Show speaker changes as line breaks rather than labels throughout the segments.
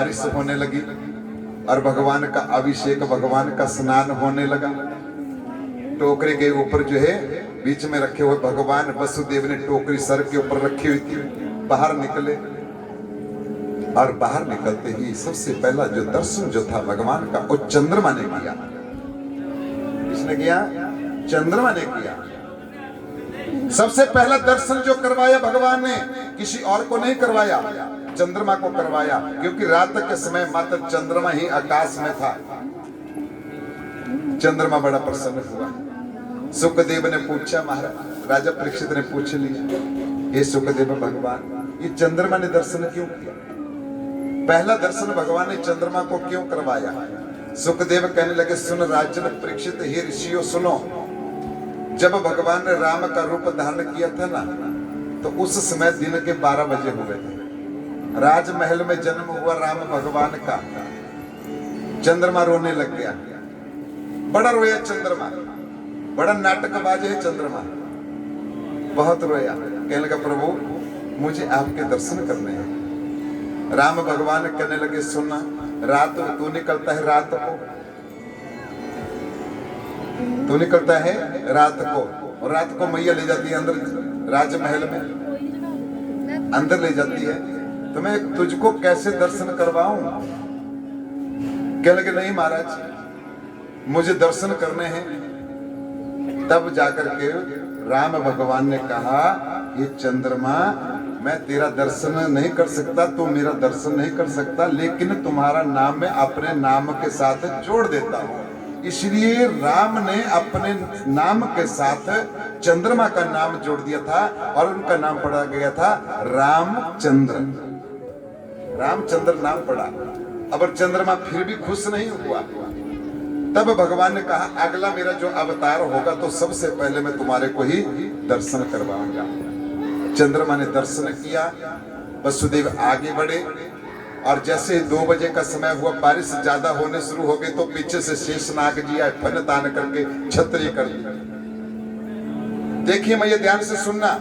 बारिश होने लगी और भगवान का अभिषेक, भगवान का स्नान होने लगा। टोकरी के ऊपर जो है बीच में रखे हुए भगवान वसुदेव ने टोकरी सर के ऊपर रखी हुई थी। बाहर निकले और बाहर निकलते ही सबसे पहला जो दर्शन जो था भगवान का, वो चंद्रमा ने किया। किसने किया? चंद्रमा ने किया। सबसे पहला दर्शन जो करवाया भगवान ने, किसी और को नहीं करवाया, चंद्रमा को करवाया, क्योंकि रात के समय मात्र चंद्रमा ही आकाश में था। चंद्रमा बड़ा प्रसन्न हुआ। सुखदेव ने पूछा, महाराज राजा परीक्षित ने पूछ लिया, ये सुखदेव भगवान, ये चंद्रमा ने दर्शन क्यों किया? पहला दर्शन भगवान ने चंद्रमा को क्यों करवाया? सुखदेव कहने लगे, सुन राजन परीक्षित, हे ऋषियों सुनो, जब भगवान ने राम का रूप धारण किया था ना, तो उस समय दिन के 12 बजे हुए थे। राजमहल में जन्म हुआ राम भगवान का। चंद्रमा रोने लग गया, बड़ा रोया चंद्रमा, बड़ा नाटकबाज है चंद्रमा, बहुत रोया। कहने लगा, प्रभु मुझे आपके दर्शन करने हैं। राम भगवान कहने लगे, सुनना, रात तू निकलता है, रात को तू निकलता है रात को, और रात को मैया ले जाती है अंदर राजमहल में, अंदर ले जाती है, तो मैं तुझको कैसे दर्शन करवाऊं? कहने लगे, नहीं महाराज, मुझे दर्शन करने हैं। तब जाकर के राम भगवान ने कहा, ये चंद्रमा, मैं तेरा दर्शन नहीं कर सकता, तू मेरा दर्शन नहीं कर सकता, लेकिन तुम्हारा नाम मैं अपने नाम के साथ जोड़ देता हूं। इसलिए राम ने अपने नाम के साथ चंद्रमा का नाम जोड़ दिया था और उनका नाम पड़ा गया था रामचंद्र। रामचंद्र नाम पड़ा। अब चंद्रमा फिर भी खुश नहीं हुआ। तब भगवान ने कहा, अगला मेरा जो अवतार होगा तो सबसे पहले मैं तुम्हारे को ही दर्शन करवाऊंगा। चंद्रमा ने दर्शन किया। वसुदेव आगे बढ़े और जैसे 2 बजे का समय हुआ, बारिश ज्यादा होने शुरू हो गई, तो पीछे से शेषनाग जी आए, फन तान करके छतरी कर दी। देखिए मैं ध्यान से सुनना,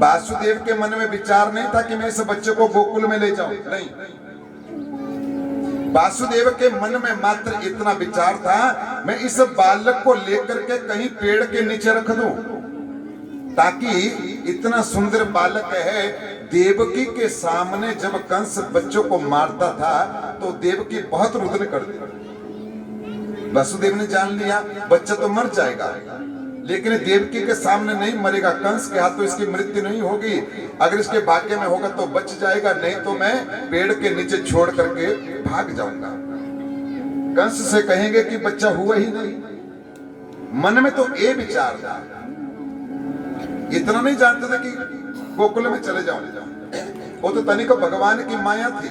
वासुदेव के मन में विचार नहीं था कि मैं इस बच्चे को गोकुल में ले जाऊं, नहीं। वासुदेव के मन में मात्र इतना विचार था, मैं इस बालक को लेकर के कहीं पेड़ के नीचे रख दूं, ताकि इतना सुंदर बालक है, देवकी के सामने जब कंस बच्चों को मारता था तो देवकी बहुत रुदन कर दी। वासुदेव ने जान लिया बच्चा तो मर जाएगा, लेकिन देवकी के सामने नहीं मरेगा, कंस के हाथों इसकी मृत्यु नहीं होगी। अगर इसके भाग्य में होगा तो बच जाएगा, नहीं तो मैं पेड़ के नीचे छोड़ करके भाग जाऊंगा। कंस से कहेंगे कि बच्चा हुआ ही नहीं। मन में तो ये विचार था, इतना नहीं जानते थे कि गोकुल में चले जाओ। वो तो तनिक भगवान की माया थी।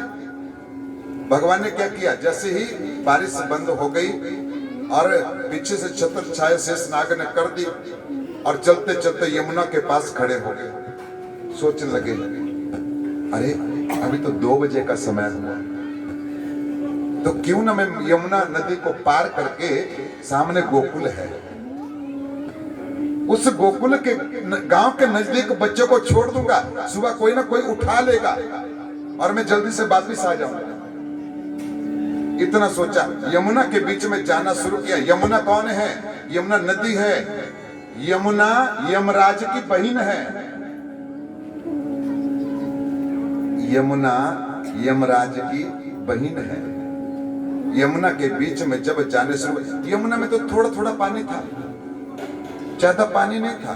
भगवान ने क्या किया, जैसे ही बारिश बंद हो गई और पीछे से छत्र छाया शेषनाग ने कर दी और चलते चलते यमुना के पास खड़े हो गए। सोचने लगे, अरे अभी तो 2 बजे का समय हुआ, तो क्यों ना मैं यमुना नदी को पार करके, सामने गोकुल है, उस गोकुल के गांव के नजदीक बच्चों को छोड़ दूंगा, सुबह कोई ना कोई उठा लेगा और मैं जल्दी से वापिस आ जाऊंगा। इतना सोचा, यमुना के बीच में जाना शुरू किया। यमुना कौन है? यमुना नदी है। यमुना यमराज की बहन है। यमुना यमराज की बहन है। यमुना के बीच में जब जाने शुरू, यमुना में तो थोड़ा थोड़ा पानी था, ज्यादा पानी नहीं था।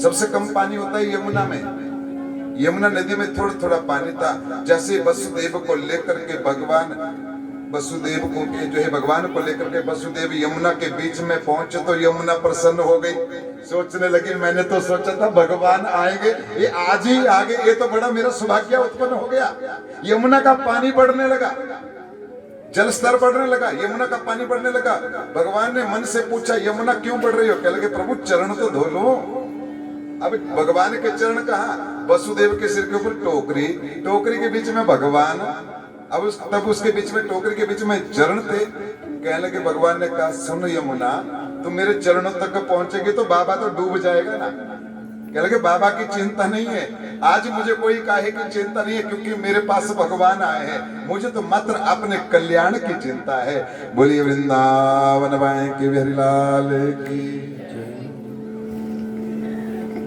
सबसे कम पानी होता है यमुना में। यमुना नदी में थोड़ा थोड़ा पानी था। जैसे वसुदेव को लेकर के भगवान, वसुदेव को जो है भगवान को लेकर के वसुदेव यमुना के बीच में पहुंचे तो यमुना प्रसन्न हो गई। सोचने लगी, मैंने तो सोचा था भगवान आएंगे, ये आज ही आ गए, ये तो बड़ा मेरा सौभाग्य उत्पन्न हो गया। यमुना का पानी बढ़ने लगा, जल स्तर बढ़ने लगा, यमुना का पानी बढ़ने लगा। भगवान ने मन से पूछा, यमुना क्यों बढ़ रही हो? कह लगे, प्रभु चरण तो धो लो। अब भगवान के चरण कहाँ? वसुदेव के सिर के ऊपर टोकरी, टोकरी के बीच में भगवान, अब तब उसके बीच में, टोकरी के बीच में चरण थे। कहने लगे, भगवान ने कहा, सुन यमुना, तुम मेरे चरणों तक पहुंचेगी तो बाबा तो डूब जाएगा ना, कह लगे बाबा की चिंता नहीं है, आज मुझे कोई काहे की चिंता नहीं है, क्योंकि मेरे पास भगवान आए हैं। मुझे तो मात्र अपने कल्याण की चिंता है। बोलिए वृंदावन बाएं के बिहारी लाल की जय।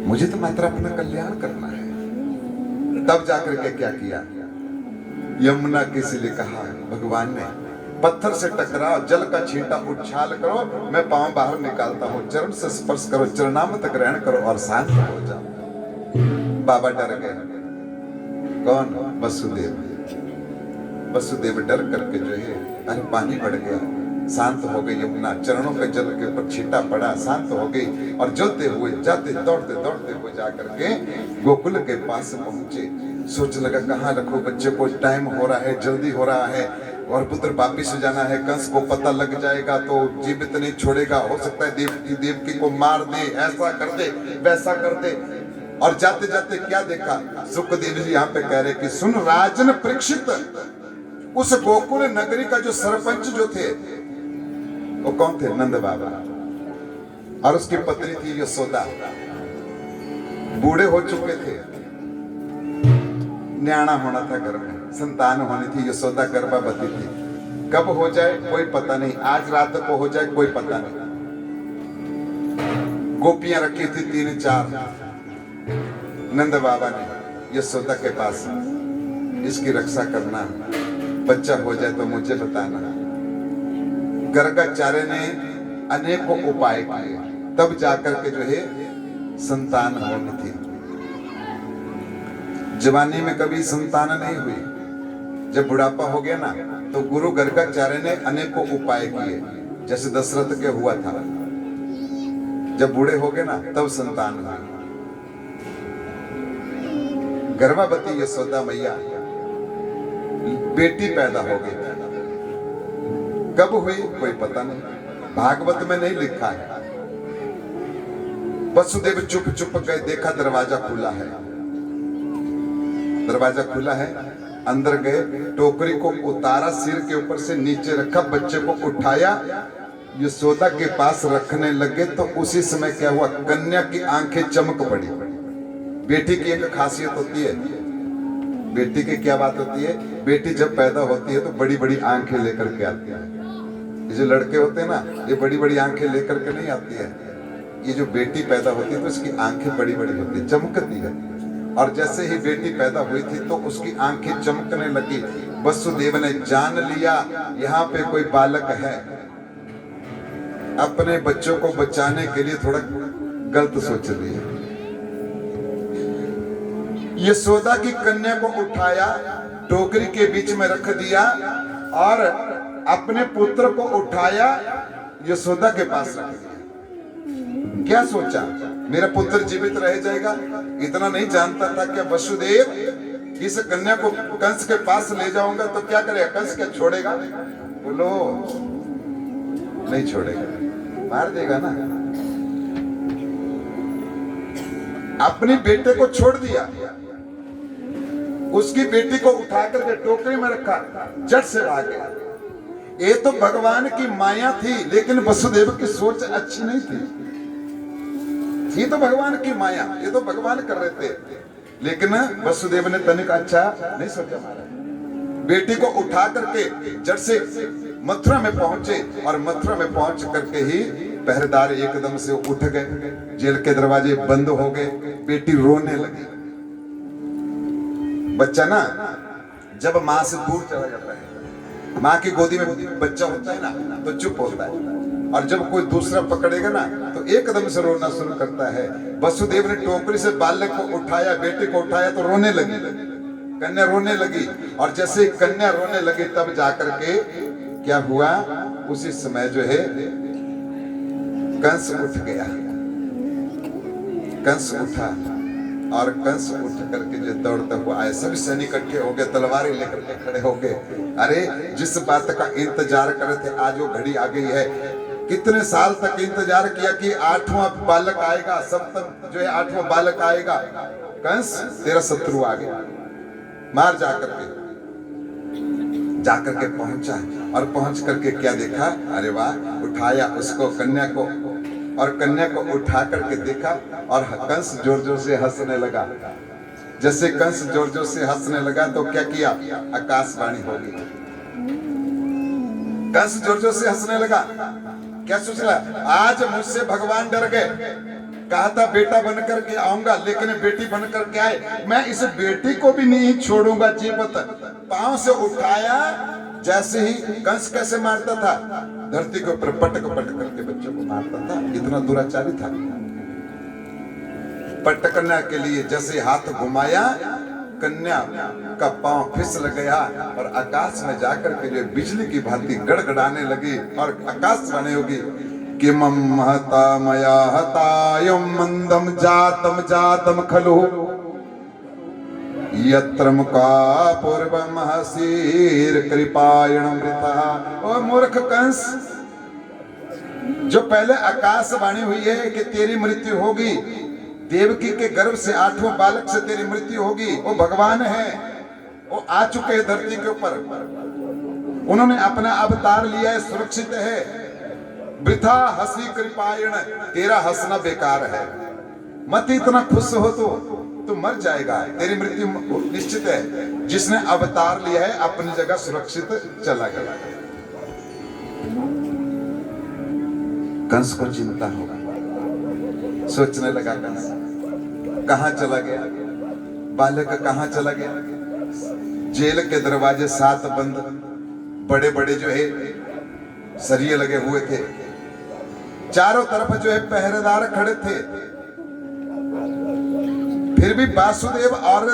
मुझे तो मात्र अपना कल्याण करना है। तब जाकर के क्या किया, यमुना किसी ने कहा भगवान ने, पत्थर से टकराओ, जल का छींटा उछाल करो, मैं पांव बाहर निकालता हूं, चरण से स्पर्श करो, चरणामृत ग्रहण करो और शांत हो जाओ। बाबा डर गए। कौन? वसुदेव। वसुदेव डर करके जो है, अरे पानी बढ़ गया, शांत हो गई यमुना, चरणों पे जल के ऊपर छींटा पड़ा, शांत हो गई और जलते हुए जाते दौड़ते दौड़ते हुए जाकर के गोकुल के पास पहुंचे। सोच लगा कहाँ रखो बच्चे को, टाइम हो रहा है, जल्दी हो रहा है और पुत्र वापिस जाना है, कंस को पता लग जाएगा तो जीवित नहीं छोड़ेगा, हो सकता है देवकी को मार दे, ऐसा कर दे वैसा कर दे। और जाते जाते क्या देखा, सुखदेव जी यहाँ पे कह रहे कि सुन राजन परीक्षित, उस गोकुल नगरी का जो सरपंच जो थे वो कौन थे? नंद बाबा। और उसकी पत्नी थी यशोदा, बूढ़े हो चुके थे, न्याणा होना था घर में, संतान होनी थी, यशोदा गर्भवती थी। कब हो जाए कोई पता नहीं, आज रात को हो जाए कोई पता नहीं। गोपियां रखी थी 3-4। नंद बाबा ने यशोदा के पास, इसकी रक्षा करना, बच्चा हो जाए तो मुझे बताना। गर्गाचार्य ने अनेकों उपाय किए, तब जाकर के जो है संतान होनी थी। जवानी में कभी संतान नहीं हुई, जब बुढ़ापा हो गया ना तो गुरु गर्गाचार्य ने अनेकों उपाय किए, जैसे दशरथ के हुआ था। जब बूढ़े हो गए ना तब संतान हुई। गर्भवती यशोदा मैया, बेटी पैदा हो गई। कब हुई कोई पता नहीं, भागवत में नहीं लिखा है। वसुदेव चुप चुप गए, देखा दरवाजा खुला है, दरवाजा खुला है, अंदर गए, टोकरी को उतारा, सिर के ऊपर से नीचे रखा, बच्चे को उठाया, यशोदा के पास रखने लगे तो उसी समय क्या हुआ, कन्या की आंखें चमक पड़ी। बेटी की एक खासियत होती है, बेटी की क्या बात होती है, बेटी जब पैदा होती है तो बड़ी बड़ी आंखें लेकर के आती है। ये जो लड़के होते हैं ना, ये बड़ी बड़ी आंखें लेकर के नहीं आती है। ये जो बेटी पैदा होती है तो इसकी आंखें बड़ी बड़ी होती है, चमकती है। और जैसे ही बेटी पैदा हुई थी तो उसकी आंखें चमकने लगी। वसुदेव ने जान लिया यहाँ पे कोई बालक है। अपने बच्चों को बचाने के लिए थोड़ा गलत सोच लिया। यशोदा की कन्या को उठाया, टोकरी के बीच में रख दिया और अपने पुत्र को उठाया, यशोदा के पास रख दिया। क्या सोचा, मेरा पुत्र जीवित रह जाएगा? इतना नहीं जानता था क्या वसुदेव इस कन्या को कंस के पास ले जाऊंगा तो क्या करेगा, कंस क्या छोड़ेगा? बोलो नहीं छोड़ेगा, मार देगा ना। अपनी बेटे को छोड़ दिया, उसकी बेटी को उठा करके टोकरी में रखा, झट से भाग गया। ये तो भगवान की माया थी, लेकिन वसुदेव की सोच अच्छी नहीं थी। ये तो भगवान की माया, ये तो भगवान कर रहे थे, लेकिन वसुदेव ने तनिक अच्छा नहीं सोचा। बेटी को उठा करके जट से मथुरा में पहुंचे और मथुरा में पहुंच करके ही पहरेदार एकदम से उठ गए, जेल के दरवाजे बंद हो गए। बेटी रोने लगी। बच्चा ना जब माँ से दूर चला जाता है, माँ की गोदी में बच्चा होता है ना तो चुप होता है, और जब कोई दूसरा पकड़ेगा ना तो एकदम से रोना शुरू करता है। वसुदेव ने टोकरी से बालक को उठाया, बेटे को उठाया तो रोने लगी, कन्या रोने लगी। और जैसे कन्या रोने लगी तब जाकर के क्या हुआ, उसी समय जो है कंस उठ गया। कंस उठा और कंस उठ करके जो दौड़ता हुआ आया, सभी सैनिक इकट्ठे हो गए, तलवारें लेकर के खड़े हो गए। अरे जिस बात का इंतजार कर रहे थे आज वो घड़ी आ गई है। कितने साल तक इंतजार किया कि 8वां बालक आएगा, सप्तम जो है 8वां बालक आएगा। कंस तेरा शत्रु आ गया, मार जाकर के पहुंचा और पहुंच करके क्या देखा, अरे वाह, उठाया उसको, कन्या को और कन्या को उठा करके देखा और कंस जोर जोर से हंसने लगा। जैसे कंस जोर जोर से हंसने लगा तो क्या किया, आकाशवाणी होगी। कंस जोर जोर से हंसने लगा, क्या सोच रहा, आज मुझसे भगवान डर गए। कहा था बेटा बनकर के आऊंगा, लेकिन बेटी बनकर के आए। मैं इस बेटी को भी नहीं छोड़ूंगा जीवत। पांव से उठाया, जैसे ही कंस कैसे मारता था, धरती के ऊपर पटक पटक करके बच्चों को मारता था। इतना दुराचारी था। पटकने के लिए जैसे हाथ घुमाया, कन्या का पांव फिसल गया और आकाश में जाकर के जो बिजली की भांति गड़गड़ाने लगी और आकाशवाणी होगी कि मम हता मया हतायम मंदम जातम जातम खलु यत्रम का पूर्वम हसीर कृपायणम वृथा। ओ मूर्ख कंस, जो पहले आकाशवाणी हुई है कि तेरी मृत्यु होगी, देवकी के गर्भ से 8वां बालक से तेरी मृत्यु होगी, वो भगवान है, वो आ चुके हैं धरती के ऊपर। उन्होंने अपना अवतार लिया है, सुरक्षित है। वृथा हसी कृपायण, तेरा हंसना बेकार है। मत इतना खुश हो तो मर जाएगा, तेरी मृत्यु निश्चित है। जिसने अवतार लिया है अपनी जगह सुरक्षित चला गया। कंस को चिंता होगा, सोचने लगा कंस कहां चला गया, बालक कहां चला गया। जेल के दरवाजे 7 बंद, बड़े बड़े जो है सरिये लगे हुए थे, चारों तरफ जो है पहरेदार खड़े थे। फिर भी वासुदेव और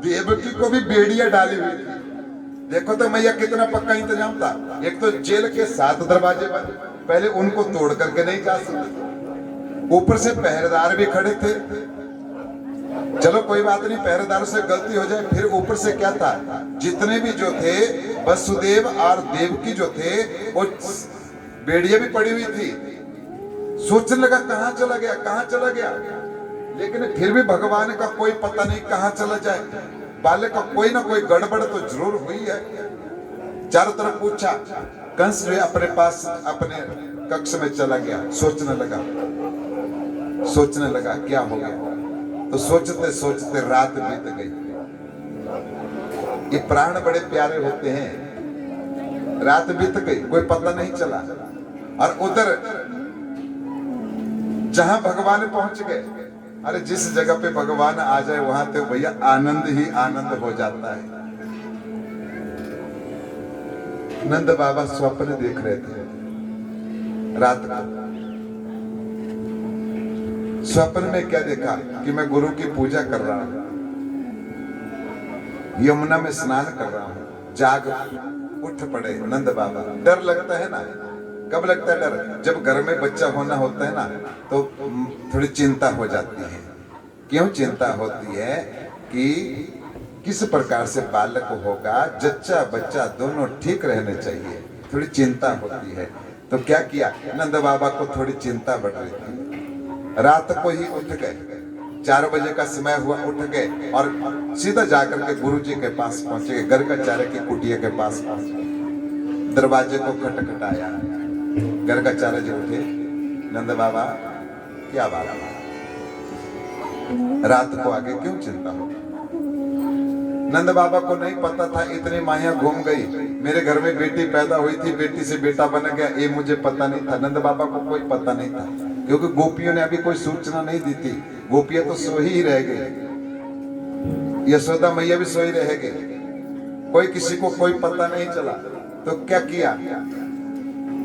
देवकी को भी बेड़ियां डाली हुई थी। देखो तो मैया कितना पक्का इंतजाम था। एक तो जेल के 7 दरवाजे बंद, पहले उनको तोड़ करके नहीं जा सकते, ऊपर से पहरेदार भी खड़े थे। चलो कोई बात नहीं, पहरेदारों से गलती हो जाए। फिर ऊपर से क्या था, जितने भी जो थे वसुदेव और देवकी जो थे, वो बेड़ियां भी पड़ी हुई थी। सोचने लगा कहां चला गया, कहां चला गया। लेकिन फिर भी भगवान का कोई पता नहीं कहां चला जाए। बालक का कोई ना कोई गड़बड़ तो जरूर हुई है। चारों तरफ पूछा, कंस जो है अपने पास अपने कक्ष में चला गया। सोचने लगा क्या हो गया। तो सोचते सोचते रात बीत गई। ये प्राण बड़े प्यारे होते हैं। रात बीत गई, कोई पता नहीं चला। और उधर जहां भगवान पहुंच गए, अरे जिस जगह पे भगवान आ जाए वहां तो भैया आनंद ही आनंद हो जाता है। नंद बाबा स्वप्न देख रहे थे रात को। स्वप्न में क्या देखा कि मैं गुरु की पूजा कर रहा हूं, यमुना में स्नान कर रहा हूं। जाग उठ पड़े नंद बाबा। डर लगता है ना, कब लगता है डर, जब घर में बच्चा होना होता है ना तो थोड़ी चिंता हो जाती है। क्यों चिंता होती है कि किस प्रकार से बालक होगा, जच्चा बच्चा दोनों ठीक रहने चाहिए, थोड़ी चिंता होती है। तो क्या किया, नंद बाबा को थोड़ी चिंता बढ़ रही थी। रात को ही उठ गए, 4 बजे का समय हुआ, उठ गए और सीधा जाकर के गुरु जी के पास पहुंचे गए। गर्गाचार्य की कुटिया के पास पहुंचे, दरवाजे को खटखटाया। गर्गाचार्य जी उठे, नंद बाबा क्या बात है, रात को आगे क्यों चिंता हो। नंद बाबा को नहीं पता था, इतनी माया घूम गई। मेरे घर में बेटी पैदा हुई थी, बेटी से बेटा बन गया, ये मुझे पता नहीं था। नंद बाबा को कोई पता नहीं था, क्योंकि गोपियों ने अभी कोई सूचना नहीं दी थी। गोपियां तो सोई ही रह गई, यशोदा मैया भी सोई रह गई, कोई किसी को कोई पता नहीं चला। तो क्या किया,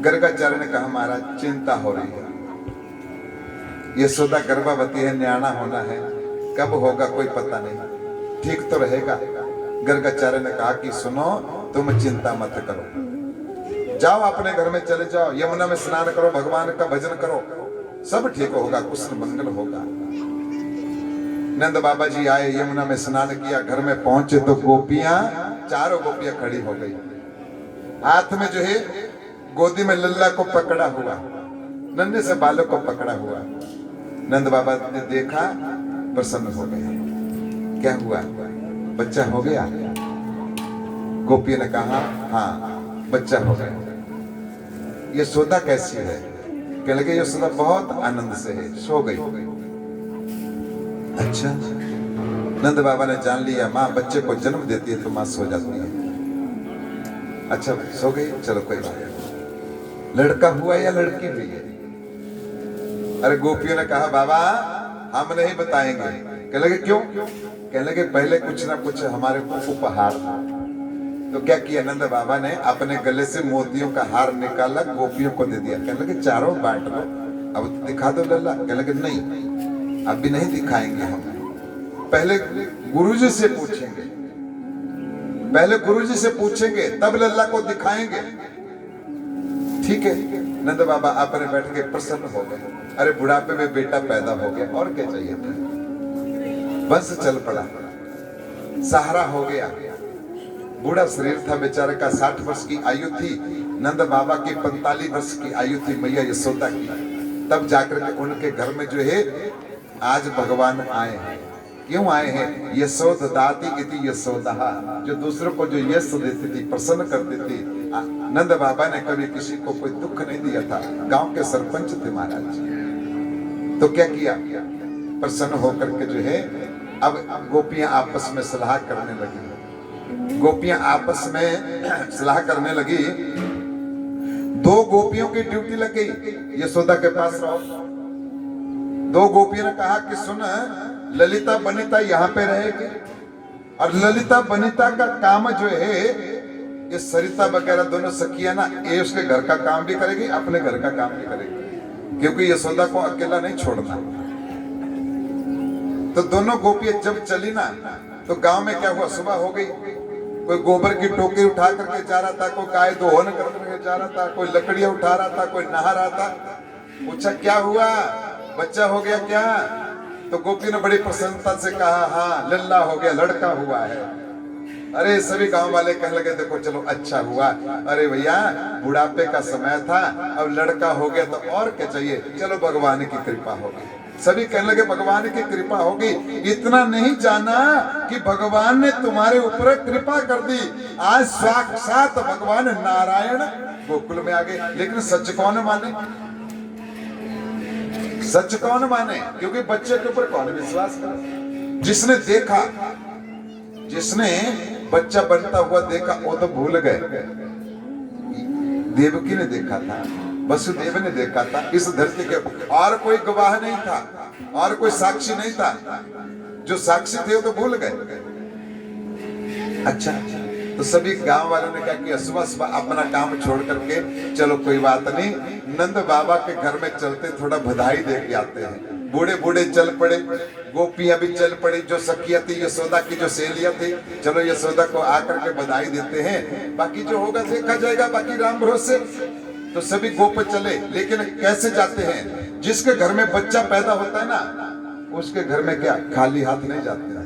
गर्गाचार्य ने कहा महाराज चिंता हो रही है, यशोदा गर्भवती है, न्याणा होना है, कब होगा कोई पता नहीं, ठीक तो रहेगा। गर्गाचार्य ने कहा कि सुनो, तुम चिंता मत करो, जाओ अपने घर में चले जाओ, यमुना में स्नान करो, भगवान का भजन करो, सब ठीक होगा, कुशल मंगल होगा। नंद बाबा जी आए, यमुना में स्नान किया, घर में पहुंचे तो गोपियां, चारों गोपियां खड़ी हो गई। हाथ में जो है गोदी में लल्ला को पकड़ा हुआ, नन्हे से बालक को पकड़ा हुआ। नंद बाबा ने देखा, प्रसन्न हो गया। क्या हुआ, बच्चा हो गया। गोपियों ने कहा हाँ बच्चा हो गया। ये यशोदा कैसी है, कहने लगे यशोदा बहुत आनंद से है, सो गई। अच्छा, नंद बाबा ने जान लिया माँ बच्चे को जन्म देती है तो माँ सो जाती है। अच्छा सो गई, चलो कोई बात नहीं। लड़का हुआ या लड़की हुई है? अरे गोपियों ने कहा बाबा हम नहीं बताएंगे। कहने लगे क्यों? कहने लगे पहले कुछ ना कुछ हमारे को उपहार था। तो क्या किया नंद बाबा ने अपने गले से मोतियों का हार निकाला, गोपियों को दे दिया। कहने लगे चारों बांट लो, अब दिखा दो लल्ला। कहने लगे नहीं अब भी नहीं दिखाएंगे, हम पहले गुरुजी से पूछेंगे, पहले गुरुजी से पूछेंगे तब लल्ला को दिखाएंगे। ठीक है, नंद बाबा अपने बैठ के प्रसन्न हो गए। अरे बुढ़ापे में बेटा पैदा हो गया, और क्या चाहिए था? बस चल पड़ा, सहारा हो गया। बूढ़ा शरीर था बेचारे का, 60 वर्ष की आयु थी। नंद बाबा की 45 वर्ष की आयु थी मैया यशोदा की। तब जाकर के उनके घर में जो है आज भगवान आए हैं। क्यों आए हैं? यशोद दाती इति यशोदा, जो दूसरों को जो यश देती थी, प्रसन्न करती थी। नंद बाबा ने कभी किसी को कोई दुख नहीं दिया था। गांव के सरपंच थे महाराज। तो क्या किया? प्रसन्न होकर के जो है अब गोपियां आपस में सलाह करने लगी। गोपियां आपस में सलाह करने लगी। 2 गोपियों की ड्यूटी लग गई, यशोदा के पास रहो। 2 गोपियों ने कहा कि सुन ललिता बनिता यहाँ पे रहेगी, और ललिता बनिता का काम जो है ये सरिता वगैरह दोनों सखियां ना, ये उसके घर का काम भी करेगी, अपने घर का काम भी करेगी, क्योंकि यशोदा को अकेला नहीं छोड़ना। तो दोनों गोपियां जब चली ना, तो गांव में क्या हुआ, सुबह हो गई। कोई गोबर की टोकरी उठा करके जा रहा था, कोई गाय दोहन करके जा रहा था, कोई लकड़ियां उठा रहा था, कोई नहा रहा था। पूछा क्या हुआ, बच्चा हो गया क्या? तो गोपी ने बड़ी प्रसन्नता से कहा हाँ लल्ला हो गया, लड़का हुआ है। अरे सभी गांव वाले कहने लगे देखो चलो अच्छा हुआ। अरे भैया बुढ़ापे का समय था, अब लड़का हो गया तो और क्या चाहिए, चलो भगवान की कृपा होगी। सभी कहने लगे भगवान की कृपा होगी। इतना नहीं जाना कि भगवान ने तुम्हारे ऊपर कृपा कर दी। आज साक्षात भगवान नारायण गोकुल में आ गए। लेकिन सच कौन माने? सच कौन माने? क्योंकि बच्चे के ऊपर कौन विश्वास करे? जिसने देखा, जिसने बच्चा बनता हुआ देखा, वो तो भूल गए। देवकी ने देखा था, वसुदेव ने देखा था, इस धरती के और कोई गवाह नहीं था, और कोई साक्षी नहीं था। जो साक्षी थे वो तो भूल गए। अच्छा, तो सभी गांव वालों ने क्या किया, सुबह सुबह अपना काम छोड़ करके चलो कोई बात नहीं, नंद बाबा के घर में चलते थोड़ा बधाई दे के आते हैं। बूढ़े बूढ़े चल पड़े, गोपियां भी चल पड़ी, जो सखियां थी यशोदा की जो सहेलियां थी, चलो यशोदा को आकर के बधाई देते हैं, बाकी जो होगा देखा जाएगा, बाकी राम भरोसे। तो सभी गोप चले। लेकिन कैसे जाते हैं? जिसके घर में बच्चा पैदा होता है ना, उसके घर में क्या खाली हाथ नहीं जाते हैं।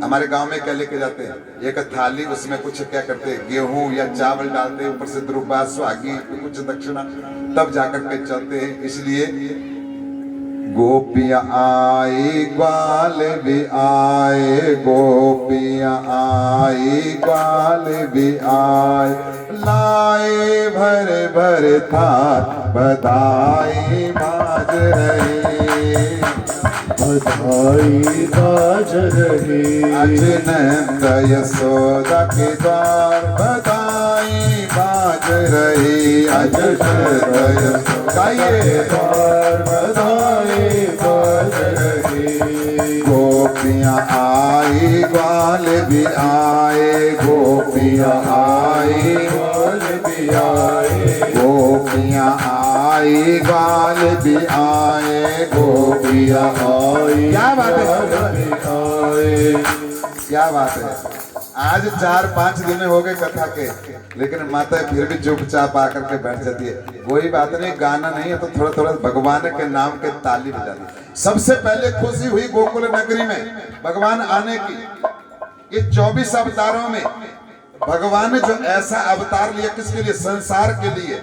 हमारे गांव में क्या लेके जाते हैं? एक थाली, उसमें कुछ क्या करते हैं, गेहूं या चावल डालते हैं, ऊपर से द्रुपा स्वागी कुछ दक्षिणा, तब जाकर के चलते हैं। इसलिए गोपियां आई ग्वाल भी आए, गोपियां आई ग्वाल भी आए, लाए भर भर थाल बधाई बाज रही,
बधाई बाज रही।
आज नंद यशोदा के द्वार बधाई बाज रही, आज नंद यशोदा के द्वार बधाई बाज रही। गोपियां आई ग्वाल भी आए, गोपियां आई ग्वाल भी आए, गोपियां आई ग्वाल भी आए, गोपियां आई। क्या बात है, क्या बात है। आज 4-5 दिन हो गए कथा के, लेकिन माता फिर भी चुपचाप आकर के बैठ जाती है। कोई बात नहीं, गाना नहीं है तो थोड़ा थोड़ा भगवान के नाम के ताली बजाती। सबसे पहले खुशी हुई गोकुल नगरी में भगवान आने की। ये 24 अवतारों में भगवान ने जो ऐसा अवतार लिया, किसके लिए? संसार के लिए।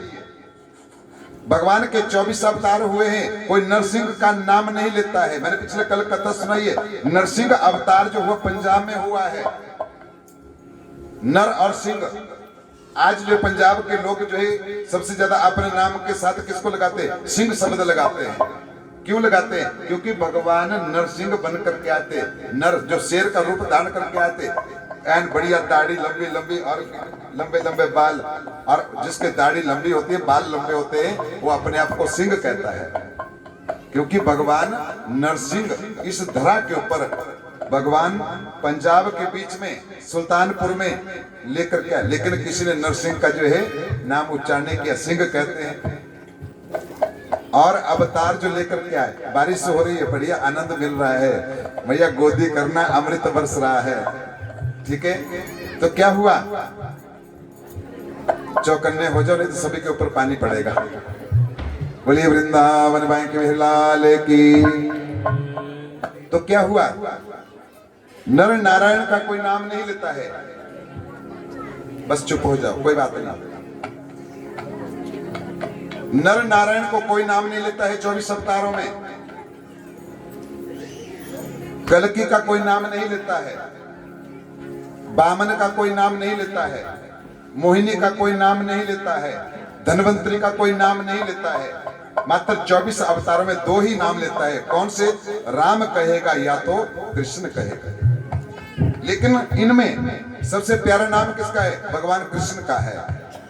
भगवान के 24 अवतार हुए हैं, कोई नरसिंह का नाम नहीं लेता है। मैंने पिछले कल कथा सुनाई है, नरसिंह अवतार जो हुआ पंजाब में हुआ है, नर और सिंह। आज जो पंजाब के लोग जो है सबसे ज्यादा अपने नाम के साथ किसको लगाते हैं? सिंह शब्द लगाते हैं। क्यों लगाते हैं? क्योंकि भगवान नरसिंह बन करके आते, नर जो शेर का रूप धारण करके आते, एन बढ़िया दाढ़ी लंबी लंबी और लंबे लंबे बाल, और जिसके दाढ़ी लंबी होती है बाल लंबे होते हैं वो अपने आप को सिंह कहता है। क्योंकि भगवान नरसिंह इस धरा के ऊपर भगवान पंजाब के बीच में सुल्तानपुर में लेकर के आए, लेकिन किसी ने नरसिंह का जो है नाम उच्चारने किया, सिंह कहते हैं। और अवतार जो लेकर के आए, बारिश हो रही है, बढ़िया आनंद मिल रहा है, भैया गोदी करना, अमृत बरस रहा है, ठीक है। तो क्या हुआ? चौकन्ने हो जाओ नहीं तो सभी के ऊपर पानी पड़ेगा। बोलिए वृंदावन बाई के लाल की। तो क्या हुआ? नर नारायण का कोई नाम नहीं लेता है। बस चुप हो जाओ, कोई बात नहीं। नर नारायण को कोई नाम नहीं लेता है 24 अवतारों में। कल्कि का कोई नाम नहीं लेता है, वामन का कोई नाम नहीं लेता है, मोहिनी का कोई नाम नहीं लेता है, धनवंतरी का कोई नाम नहीं लेता है। मात्र 24 अवतारों में 2 ही नाम लेता है। कौन से? राम कहेगा या तो कृष्ण कहेगा। लेकिन इनमें सबसे प्यारा नाम किसका है? भगवान कृष्ण का है।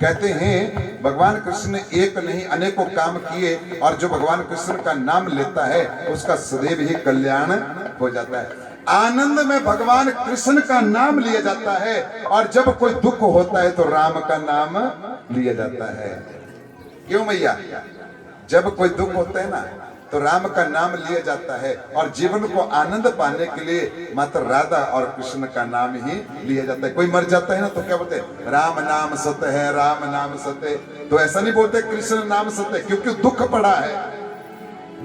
कहते हैं भगवान कृष्ण ने एक नहीं अनेकों काम किए, और जो भगवान कृष्ण का नाम लेता है उसका सदैव ही कल्याण हो जाता है। आनंद में भगवान कृष्ण का नाम लिया जाता है, और जब कोई दुख होता है तो राम का नाम लिया जाता है। क्यों भैया? जब कोई दुख होता है ना तो राम का नाम लिया जाता है, और जीवन को आनंद पाने के लिए मात्र राधा और कृष्ण का नाम ही लिया जाता है। कोई मर जाता है ना तो क्या बोलते हैं? राम नाम सत्य है, राम नाम सत्य है। तो ऐसा नहीं बोलते कृष्ण नाम सत्य, क्योंकि दुख पड़ा है।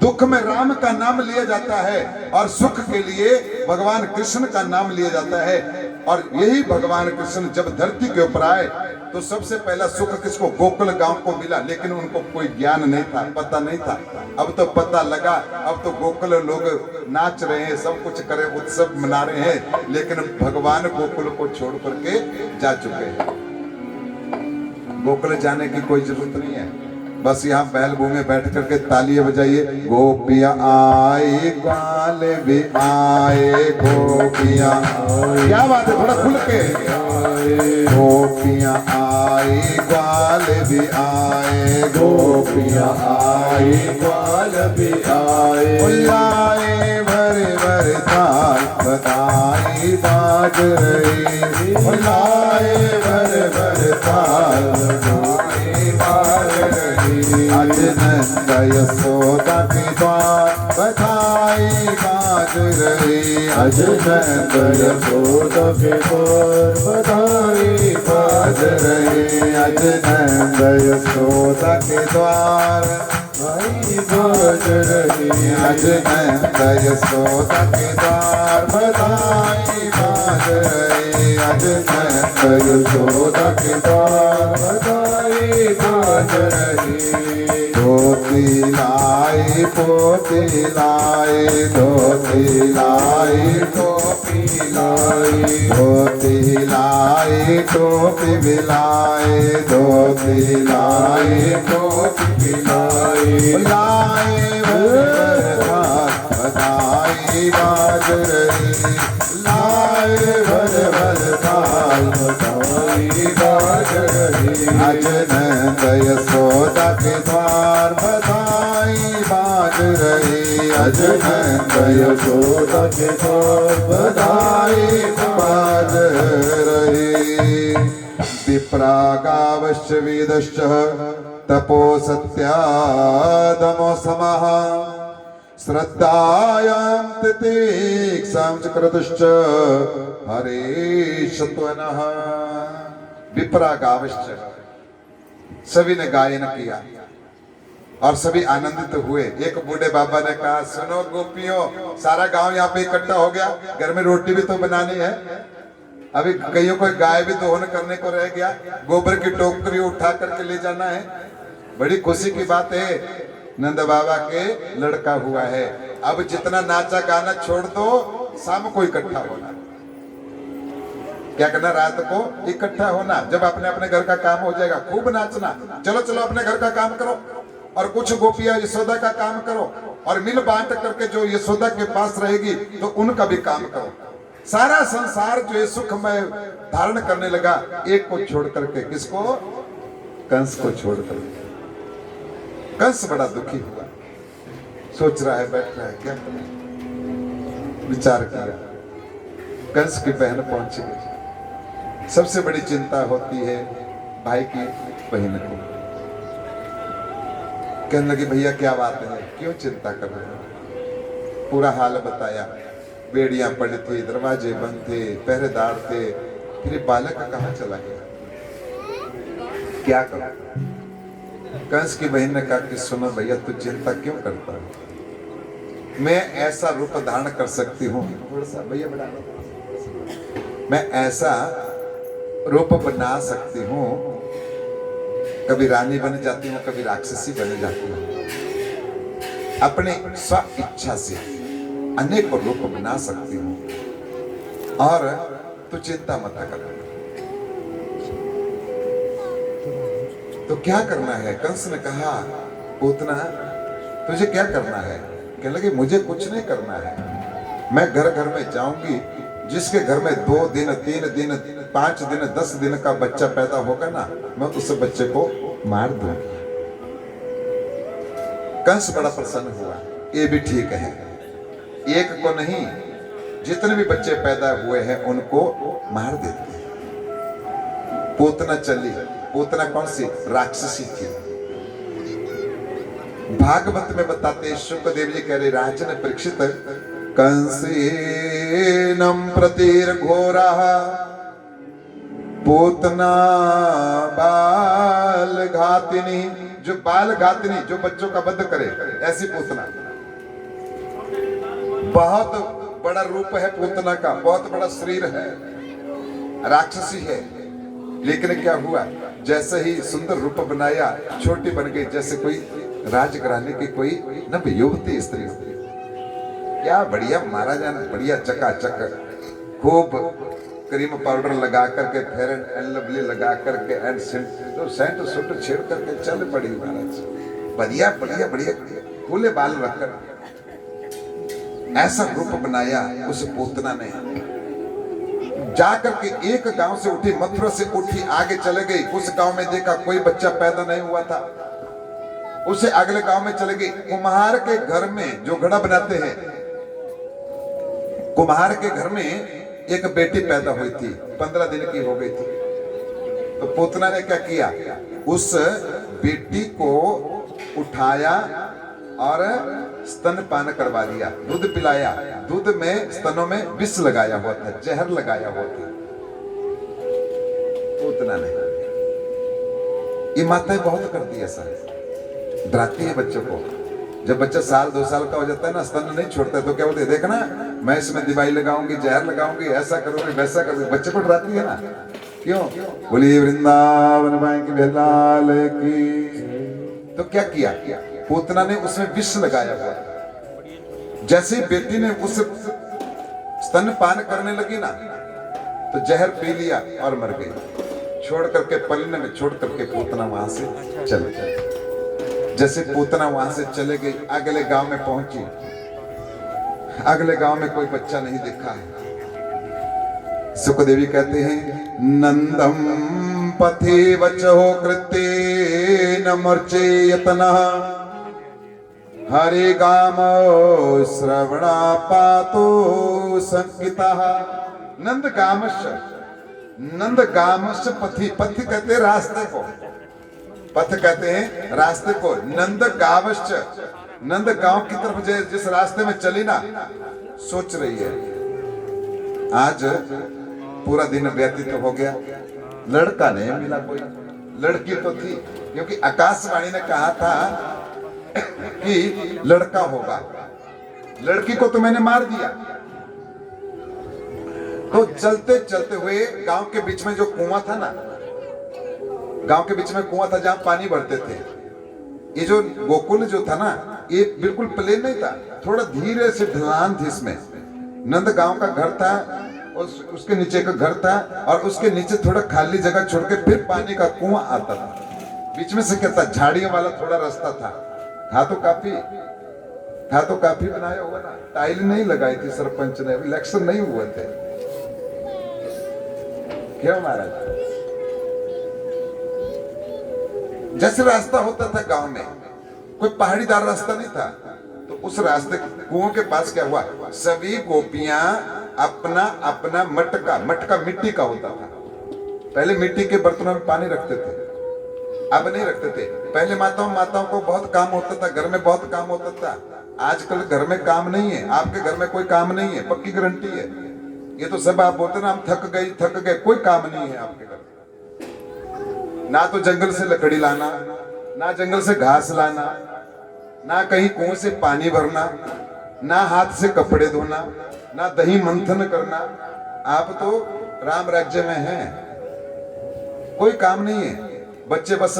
दुख में राम का नाम लिया जाता है, और सुख के लिए भगवान कृष्ण का नाम लिया जाता है। और यही भगवान कृष्ण जब धरती के ऊपर आए तो सबसे पहला सुख किसको? गोकुल गांव को मिला, लेकिन उनको कोई ज्ञान नहीं था, पता नहीं था। अब तो पता लगा, अब तो गोकुल लोग नाच रहे हैं, सब कुछ करे, उत्सव मना रहे हैं, लेकिन भगवान गोकुल को छोड़ करके जा चुके हैं। गोकुल जाने की कोई जरूरत नहीं है। बस यहाँ बैलभूमि में बैठ करके तालियां बजाइए। गोपियां आए ग्वाल भी आए, गोपियां, क्या बात है, थोड़ा खुल के। गोपियां आई ग्वाल भी आए, गोपियां आई ग्वाल भी आए, लाए भरे भरे थाल बताई बाज रही, लाए भरे भरे थाल बताई बाज रही। आज नंद यशोदा के द्वार बधाई बाज रही, आज नंद यशोदा के द्वार बधाई बाज रही, आज नंद यशोदा के द्वार बधाई बाज रही, आज नंद यशोदा के द्वार बधाई बाज रही, आज नंद यशोदा के द्वार बधाई बाज रही। धोती लाई पोती लाई, धोती लाई टोपी लाई, धोती लाई टोपी बिलाई, धोती लाई टोपी बिलाई, लाए बधाई बाज रही, लाए भर भर थाल बधाई बाज रही, आज नंद यशोदा के द्वार बधाई बाज रही, आज नंद यशोदा के द्वार बधाई बाज रही। विप्रागावश्च वेदश्च तपो सत्यादमो समः, श्रद्धायां तितिक्षां च क्रतुश्च हरेशत्वनः। विप्रागावश्च, सभी ने गायन किया और सभी आनंदित हुए। एक बूढ़े बाबा ने कहा, सुनो गोपियों, सारा गांव यहाँ पे इकट्ठा हो गया, घर में रोटी भी तो बनानी है, अभी कईयों को गाय भी दोहन करने को रह गया, गोबर की टोकरी उठा करके ले जाना है। बड़ी खुशी की बात है, नंद बाबा के लड़का हुआ है। अब जितना नाचा गाना छोड़ दो, शाम को इकट्ठा होना। क्या करना, रात को इकट्ठा होना, जब अपने अपने घर का काम हो जाएगा खूब नाचना, चलो चलो अपने घर का काम करो, और कुछ गोपियां यशोदा का काम करो, और मिल बांट करके जो यशोदा के पास रहेगी तो उनका भी काम करो। सारा संसार जो है सुखमय धारण करने लगा, एक को छोड़ करके, किसको, कंस को छोड़ करके। कंस बड़ा दुखी हुआ, सोच रहा है, बैठ रहा है, क्या करें, विचार किया। कंस की बहन पहुंच गई। सबसे बड़ी चिंता होती है भाई की बहन को। कहने लगी, भैया क्या बात है, क्यों चिंता कर रहे हो। पूरा हाल बताया, बेड़ियां पड़ी थी, दरवाजे बंद थे, पहरेदार थे, फिर ये बालक कहाँ चला गया, क्या करो। कंस की बहन ने कहा कि सुनो भैया, तू चिंता क्यों करता है, मैं ऐसा रूप धारण कर सकती हूँ, थोड़ा सा भैया बना, मैं ऐसा रूप बना सकती हूँ, कभी रानी बन जाती हूँ, कभी राक्षसी बन जाती हूँ, अपने स्व इच्छा से अनेक रूप बना सकती हूँ, और तू चिंता मत कर। तो क्या करना है, कंस ने कहा, पूतना तुझे क्या करना है। कहने लगे, मुझे कुछ नहीं करना है, मैं घर घर में जाऊंगी, जिसके घर में 2 दिन 3 दिन 5 दिन 10 दिन का बच्चा पैदा होगा ना, मैं उस बच्चे को मार दूंगी। कंस बड़ा प्रसन्न हुआ, ये भी ठीक है, एक को नहीं, जितने भी बच्चे पैदा हुए हैं उनको मार देते हैं। पूतना चली, पूतना कौन सी, राक्षसी थी। भागवत में बताते, शुकदेव जी कह रहे, राजन परीक्षित, कंसेनम प्रतिर्घोरः पूतना बाल घातिनी, जो बाल घातिनी, जो बच्चों का वध करे, ऐसी पूतना। बहुत बड़ा रूप है पूतना का, बहुत बड़ा शरीर है, राक्षसी है, लेकिन क्या हुआ, जैसे ही सुंदर रूप बनाया, छोटी बन गई, जैसे कोई राजघराने की कोई नव युवती स्त्री। क्या बढ़िया महाराजा ने, बढ़िया चकाचक, खूब क्रीम पाउडर लगा करके, फेयर एंड लवली लगा करके, एंड सेंट सूट छेड़ करके चल पड़ी महाराज, बढ़िया बढ़िया बढ़िया, खुले बाल रखकर ऐसा रूप बनाया उस पूतना ने। जाकर के एक गांव से उठी, मथुरा से उठी, आगे चले गई, उस गांव में देखा कोई बच्चा पैदा नहीं हुआ था, उसे अगले गांव में चले गई। कुम्हार के घर में जो घड़ा बनाते हैं, कुम्हार के घर में एक बेटी पैदा हुई थी, 15 दिन की हो गई थी। तो पूतना ने क्या किया, उस बेटी को उठाया और स्तनपान करवा दिया, दूध पिलाया, दूध में स्तनों में विष लगाया हुआ था, जहर लगाया हुआ था पूतना ने। ये माताएं बहुत करती है ऐसा, डराती है बच्चों को। जब बच्चा 1-2 साल का हो जाता है ना, स्तन नहीं छोड़ता, तो क्या बोलते, देखना मैं इसमें दवाई लगाऊंगी, जहर लगाऊंगी, ऐसा करूंगी, वैसा करूंगी, बच्चे को डराती है ना। क्यों, बोलिए वृंदावन माई की लाल की। तो क्या किया, पूतना ने उसमें विष लगाया हुआ। जैसे ही बेटी ने उस स्तनपान करने लगी ना, तो जहर पी लिया और मर गई। छोड़ करके, पलने में छोड़ करके पूतना वहां से चले गए। जैसे पूतना वहां से चले गई, अगले गांव में पहुंची, अगले गांव में कोई बच्चा नहीं दिखा है। सुखदेवी कहते हैं, नंदम पथे वचो कृते न मूर्चे यतना हरे गाम श्रवणा पातो संकिता। नंद गामश पथी, पथी कहते हैं रास्ते को, पथ कहते हैं रास्ते को। नंद गावश्च, नंद गांव की तरफ जिस रास्ते में चली ना, सोच रही है आज पूरा दिन व्यतीत हो गया, लड़का नहीं मिला कोई। लड़की तो थी, क्योंकि आकाशवाणी ने कहा था कि लड़का होगा, लड़की को तो मैंने मार दिया। तो चलते चलते हुए गांव के बीच में जो कुआं था ना, गांव के बीच में कुआं था जहां पानी भरते थे। ये जो गोकुल जो था ना, ये बिल्कुल प्लेन नहीं था, थोड़ा धीरे से ढलान थी इसमें। नंद गांव का घर था, उसके नीचे का घर था और उसके नीचे थोड़ा खाली जगह छोड़ के फिर पानी का कुआं आता था। बीच में से क्या था, झाड़ियों वाला थोड़ा रास्ता था। था तो काफी बनाया हुआ ना, टाइल नहीं लगाई थी सरपंच ने, इलेक्शन नहीं हुए थे। क्यों महाराज? जैसे रास्ता होता था गांव में, कोई पहाड़ीदार रास्ता नहीं था, तो उस रास्ते कुओं के पास क्या हुआ, सभी गोपियां अपना अपना मटका मिट्टी का होता था। पहले मिट्टी के बर्तनों में पानी रखते थे, अब नहीं रखते थे। पहले माताओं को बहुत काम होता था, घर में बहुत काम होता था। आजकल घर में काम नहीं है। आपके घर में कोई काम नहीं है, पक्की गारंटी है। ये तो सब आप बोलते ना, हम थक गए, कोई काम नहीं है आपके घर में। ना तो जंगल से लकड़ी लाना, ना जंगल से घास लाना, ना कहीं कुएं से पानी भरना, ना हाथ से कपड़े धोना, ना दही मंथन करना। आप तो राम राज्य में हैं, कोई काम नहीं है। बच्चे बस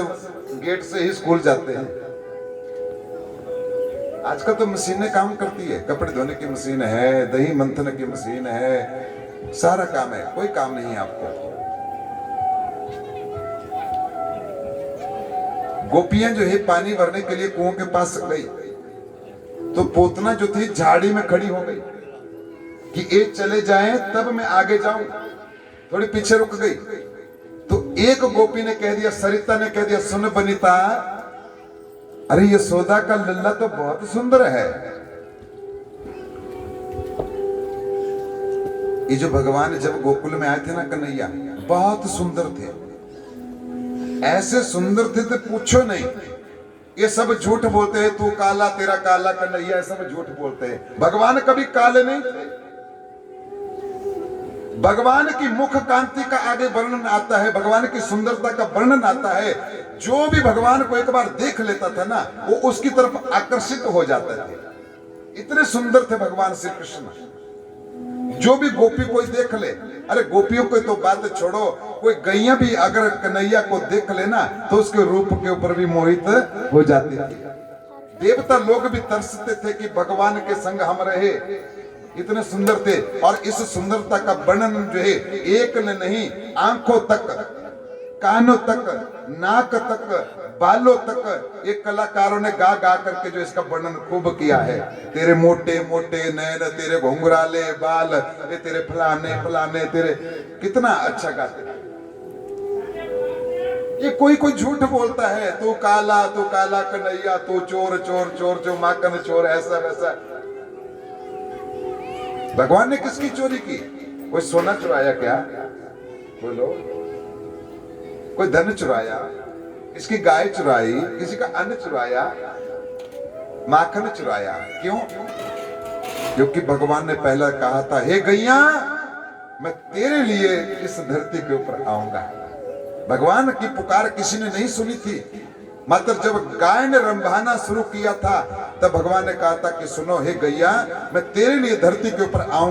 गेट से ही स्कूल जाते हैं। आजकल तो मशीनें काम करती है, कपड़े धोने की मशीन है, दही मंथन की मशीन है, सारा काम है, कोई काम नहीं है आपको। गोपियां जो है पानी भरने के लिए कुओं के पास गई, तो पोतना जो थी झाड़ी में खड़ी हो गई कि एक चले जाएं तब मैं आगे जाऊं। थोड़ी पीछे रुक गई तो एक गोपी ने कह दिया, सरिता ने कह दिया, सुन बनिता, अरे यशोदा का लल्ला तो बहुत सुंदर है। ये जो भगवान जब गोकुल में आए थे ना कन्हैया, बहुत सुंदर थे, ऐसे सुंदर थे तो पूछो नहीं। ये सब झूठ बोलते हैं, तू काला तेरा काला कन्हैया, सब झूठ बोलते हैं। भगवान कभी काले नहीं थे। भगवान की मुख कांति का आगे वर्णन आता है, भगवान की सुंदरता का वर्णन आता है। जो भी भगवान को एक बार देख लेता था ना, वो उसकी तरफ आकर्षित हो जाते थे। इतने सुंदर थे भगवान श्री कृष्ण। जो भी गोपी कोई देख ले, अरे गोपियों को तो बात छोड़ो, कोई गैया भी अगर कन्हैया को देख लेना तो उसके रूप के ऊपर भी मोहित हो जाती थी। देवता लोग भी तरसते थे कि भगवान के संग हम रहे, इतने सुंदर थे। और इस सुंदरता का वर्णन जो है, एक ने नहीं, आंखों तक, कानों तक, नाक तक, बालों तक, ये कलाकारों ने गा गा करके जो इसका वर्णन खूब किया है। तेरे मोटे मोटे नैन, तेरे घुंघराले बाल, ये तेरे फलाने फलाने, तेरे कितना अच्छा गाते हैं। ये कोई झूठ बोलता है, तू काला कन्हैया, तू चोर चोर चोर जो माकन चोर, ऐसा वैसा। भगवान ने किसकी चोरी की? कोई सोना चुराया क्या? बोलो। कोई धन चुराया, किसकी गाय चुराई, किसी का अन्न चुराया, माखन चुराया? क्यों? क्योंकि भगवान ने पहला कहा था, हे गैया, मैं तेरे लिए इस धरती के ऊपर आऊंगा। भगवान की पुकार किसी ने नहीं सुनी थी, मात्र जब गाय ने रंभाना शुरू किया था तब भगवान ने कहा था कि सुनो हे गैया, मैं तेरे लिए धरती के ऊपर आऊंगा।